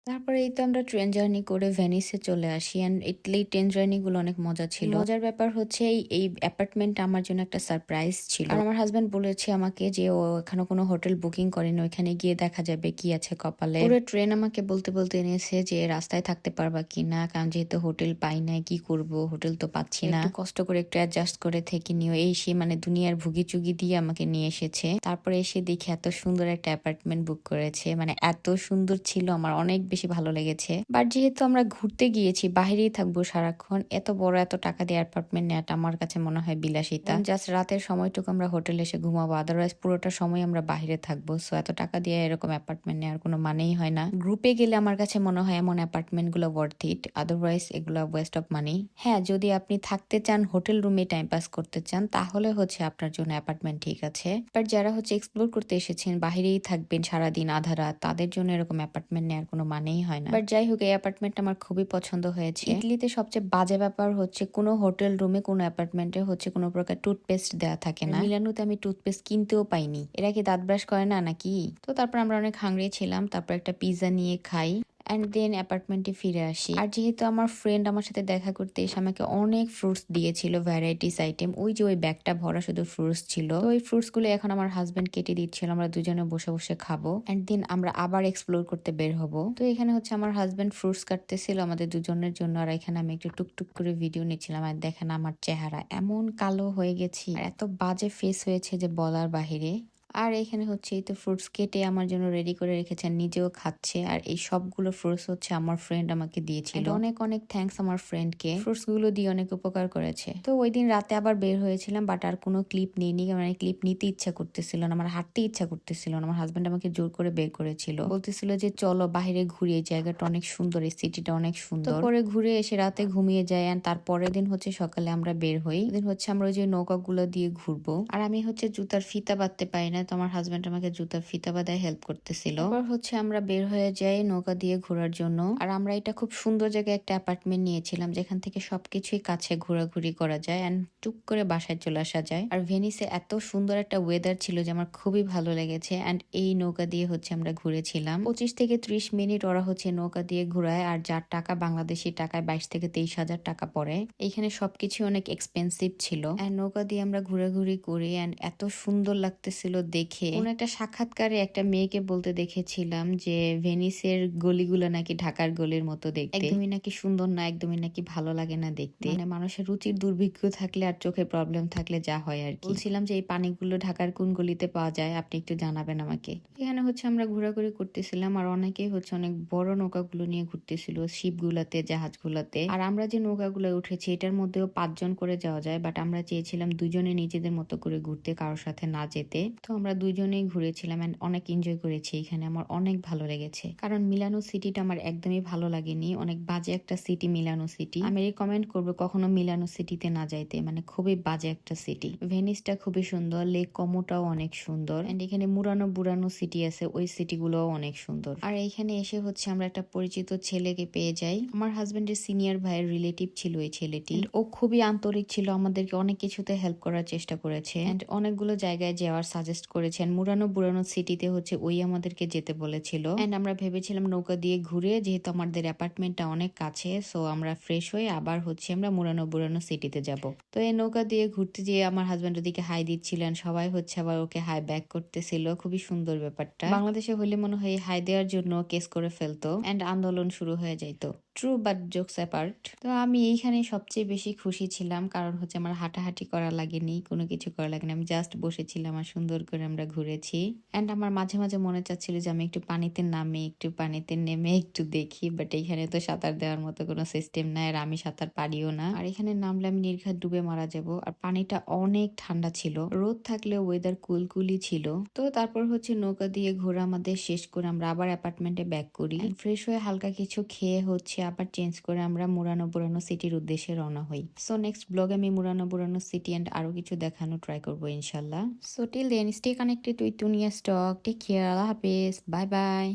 তারপরে এই তো আমরা ট্রেন জার্নি করে ভেনিসে চলে আসি। অ্যান্ড ইটালি ট্রেন জার্নি গুলো অনেক মজা ছিল। মজার ব্যাপার হচ্ছে এই অ্যাপার্টমেন্ট আমার জন্য একটা সারপ্রাইজ ছিল। আর আমার হাজবেন্ড বলেছে আমাকে যে ও এখনো কোনো হোটেল বুকিং করেনি, ওইখানে গিয়ে দেখা যাবে কি আছে কপালে। পুরো ট্রেন আমাকে বলতে বলতে এনেছে যে রাস্তায় থাকতে পারবা কিনা, কারণ যেহেতু হোটেল পাই নাই, কি করব, হোটেল তো পাচ্ছি না, একটু কষ্ট করে একটু অ্যাডজাস্ট করে থেকে নিও, এই সে মানে দুনিয়ার ভুগি চুগি দিয়ে আমাকে নিয়ে এসেছে। তারপরে এসে দেখি এত সুন্দর একটা অ্যাপার্টমেন্ট বুক করেছে, মানে এত সুন্দর ছিল, আমার অনেক বেশি ভালো লেগেছে। বাট যেহেতু আমরা ঘুরতে গিয়েছি, বাহিরেই থাকবো সারাক্ষণ, এত বড় এত টাকা দিয়ে অ্যাপার্টমেন্ট নেওয়াটা আমার কাছে মনে হয় বিলাসিতা। জাস্ট রাতের সময়টুকু আমরা হোটেলে এসে ঘুমাবো, আদারওয়াইজ পুরোটা সময় আমরা বাহিরে থাকবো। সো এত টাকা দিয়ে এরকম অ্যাপার্টমেন্ট নেওয়ার কোনো মানেই হয় না। গ্রুপে গেলে আমার কাছে মনে হয় এমন অ্যাপার্টমেন্ট গুলো ওয়ার্থ ইট, আদারওয়াইজ এগুলো ওয়েস্ট অফ মানি। হ্যাঁ, যদি আপনি থাকতে চান, হোটেল রুমে টাইম পাস করতে চান, তাহলে হচ্ছে আপনার জন্য অ্যাপার্টমেন্ট ঠিক আছে। বাট যারা হচ্ছে এক্সপ্লোর করতে এসেছেন, বাহিরেই থাকবেন সারাদিন আধা রাত, তাদের জন্য এরকম অ্যাপার্টমেন্ট নেওয়ার কোনো মানেই হয় না। বাট যাই হোক, এই অ্যাপার্টমেন্টটা আমার খুবই পছন্দ হয়েছে। ইটালিতে সবচেয়ে বাজে ব্যাপার হচ্ছে কোনো হোটেল রুমে কোনো অ্যাপার্টমেন্টে হচ্ছে কোনো প্রকার টুথপেস্ট দেওয়া থাকে না। মিলানোতে আমি টুথপেস্ট কিনতেও পাইনি। এরা কি দাঁত ব্রাশ করে না নাকি? তো তারপর আমরা অনেক হাংরি ছিলাম, তারপর একটা পিৎজা নিয়ে খাই অ্যান্ড দেন অ্যাপার্টমেন্টে ফিরে আসি। আর যেহেতু আমার ফ্রেন্ড আমার সাথে দেখা করতে এসে আমাকে অনেক ফ্রুটস দিয়েছিল, ভ্যারাইটিস আইটেম, ওই যে ওই ব্যাগটা ভরা শুধু ফ্রুটস ছিল। তো ওই ফ্রুটস গুলো এখন আমার হাজবেন্ড কেটে দিচ্ছিল, আমরা দুজনে বসে বসে খাবো অ্যান্ড দেন আমরা আবার এক্সপ্লোর করতে বের হব। তো এখানে হচ্ছে আমার হাজবেন্ড ফ্রুটস কাটতেছিল আমাদের দুজনের জন্য, আর এখানে আমি একটু টুকটুক করে ভিডিও নিচ্ছিলাম। আর দেখেন আমার চেহারা এমন কালো হয়ে গেছি, আর এত বাজে ফেস হয়েছে যে বলার বাহিরে। আর এখানে হচ্ছে এই তো ফ্রুটস কেটে আমার জন্য রেডি করে রেখেছেন, নিজেও খাচ্ছে। আর এই সবগুলো ফ্রুটস হচ্ছে আমার ফ্রেন্ড আমাকে দিয়েছিল। অনেক অনেক থ্যাঙ্কস আমার ফ্রেন্ডকে, ফ্রুটস গুলো দিয়ে অনেক উপকার করেছে। তো ওই দিন রাতে আবার বের হয়েছিলাম, বাট আর কোনো ক্লিপ নিইনি, মানে ক্লিপ নিতে ইচ্ছা করতেছিল না, আমার হাঁটতে ইচ্ছা করতেছিল না। আমার হাজবেন্ড আমাকে জোর করে বের করেছিল, বলতেছিল যে চলো বাইরে ঘুরি, এই জায়গাটা অনেক সুন্দর, এই সিটিটা অনেক সুন্দর। পরে ঘুরে এসে রাতে ঘুমিয়ে যায়। আর তারপরের দিন হচ্ছে সকালে আমরা বের হই। দিন হচ্ছে আমরা ওই যে নৌকাগুলো দিয়ে ঘুরবো। আর আমি হচ্ছে জুতার ফিতা বাঁধতে পারি না, তো আমার হাজবেন্ড আমাকে জুতার ফিতা বাঁধায় হেল্প করতেছিল। তারপর হচ্ছে আমরা বের হয়ে যাই নৌকা দিয়ে ঘোরার জন্য। আর আমরা এটা খুব সুন্দর জায়গায় একটা অ্যাপার্টমেন্ট নিয়েছিলাম, যেখান থেকে সবকিছুই কাছে ঘোরাঘুরি করা যায় এন্ড টুক করে বাসায় চলে আসা যায়। আর ভেনিসে এত সুন্দর একটা ওয়েদার ছিল যে আমার খুবই ভালো লেগেছে। এন্ড এই নৌকা দিয়ে হচ্ছে আমরা ঘুরেছিলাম 25 থেকে 30 মিনিট ওরা হচ্ছে নৌকা দিয়ে ঘুরায়। আর যার টাকা বাংলাদেশি টাকায় 22 থেকে 23,000 টাকা পড়ে। এখানে সবকিছু অনেক এক্সপেন্সিভ ছিল। এন্ড নৌকা দিয়ে আমরা ঘোরাঘুরি করি এন্ড এত সুন্দর লাগতেছিল দেখে। কোন একটা সাক্ষাৎকারে একটা মেয়েকে বলতে দেখেছিলাম যে ভেনিসের গলিগুলো নাকি ঢাকার গলির মতো দেখতে, একদমই নাকি সুন্দর না, একদমই নাকি ভালো লাগে না দেখতে। মানে মানুষের রুচির দুর্ভিক্ষ থাকলে আর চোখের প্রবলেম থাকলে যা হয় আর কি। বলছিলাম যে এই পানিগুলো ঢাকার কোন গলিতে পাওয়া যায়, আপনি একটু জানাবেন আমাকে। এখানে হচ্ছে আমরা ঘোরাঘুরি করতেছিলাম, আর অনেকেই হচ্ছে অনেক বড় নৌকাগুলো নিয়ে ঘুরতেছিল, শিপগুলাতে, জাহাজগুলাতে। আর আমরা যে নৌকাগুলো উঠেছি এটার মধ্যেও 5 জন করে যাওয়া যায়, বাট আমরা চেয়েছিলাম দুজনে নিজেদের মতো করে ঘুরতে, কারোর সাথে না যেতে। তো আমরা দুজনেই ঘুরেছিলাম এন্ড অনেক এনজয় করেছি। এখানে আমার অনেক ভালো লেগেছে, কারণ মিলানো সিটিটা আমার একদমই ভালো লাগেনি, অনেক বাজে একটা সিটি মিলানো সিটি। আমি রিকমেন্ড করবো কখনো মিলানো সিটিতে না যাইতে, মানে খুবই বাজে একটা সিটি। ভেনিসটা খুবই সুন্দর, লেক কমোটাও অনেক সুন্দর এন্ড এখানে মুরানো বুরানো সিটি আছে, ওই সিটি গুলোও অনেক সুন্দর। আর এইখানে এসে হচ্ছে আমরা একটা পরিচিত ছেলেকে পেয়ে যাই, আমার হাজবেন্ডের সিনিয়র ভাইয়ের রিলেটিভ ছিল এই ছেলেটি। ও খুবই আন্তরিক ছিল, আমাদেরকে অনেক কিছুতে হেল্প করার চেষ্টা করেছে এন্ড অনেকগুলো জায়গায় যাওয়ার সাজেস্ট করেছেন। মুরানো বুরানো সিটিতে হচ্ছে ওই আমাদেরকে যেতে বলেছিল এন্ড আমরা ভেবেছিলাম নৌকা দিয়ে ঘুরে, যেহেতু আমাদের অ্যাপার্টমেন্টটা অনেক কাছে, সো আমরা ফ্রেশ হয়ে আবার হচ্ছে আমরা মুরানো বুরানো সিটিতে যাব। তো এই নৌকা দিয়ে ঘুরতে গিয়ে আমার হাজবেন্ড ওদিকে হাই দিচ্ছিলেন, সবাই হচ্ছে আবার ওকে হাই ব্যাক করতেছিল, খুবই সুন্দর ব্যাপারটা। বাংলাদেশে হলে মনে হয় হাই দেওয়ার জন্য কেস করে ফেলতো এন্ড আন্দোলন শুরু হয়ে যাইতো। True, but jokes apart. তো আমি এইখানে সবচেয়ে বেশি খুশি ছিলাম, কারণ হচ্ছে আমার হাঁটাহাঁটি করা লাগেনি, কোনো কিছু করা লাগেনি, আমি জাস্ট বসেছিলাম আর সুন্দর করে আমরা ঘুরেছি। এন্ড আমার মাঝে মাঝে মনে চাচ্ছিল যে আমি একটু পানিতে নামি, একটু পানিতে নেমে একটু দেখি, বাট এইখানে তো সাঁতার দেওয়ার মতো কোনো সিস্টেম নাই, আর আমি সাঁতার পারিও না। আর এখানে নামলে আমি নির্ঘাত ডুবে মারা যাব। আর পানিটা অনেক ঠান্ডা ছিল, রোদ থাকলেও ওয়েদার কুলকুলি ছিল। তো তারপর হচ্ছে নৌকা দিয়ে ঘোরা আমাদের শেষ করে আমরা আবার অ্যাপার্টমেন্টে ব্যাক করি, ফ্রেশ হয়ে হালকা কিছু খেয়ে হচ্ছে আবার চেঞ্জ করে আমরা মুরানো বুরানো সিটির উদ্দেশ্যে রওনা হই। সো নেক্সট ব্লগে আমি মুরানো বুরানো সিটি এন্ড আরো কিছু দেখানো ট্রাই করবো ইনশাল্লাহ। So till then stay connected with Tunia stock, take care, আল্লাহ হাফেজ, বাই বাই।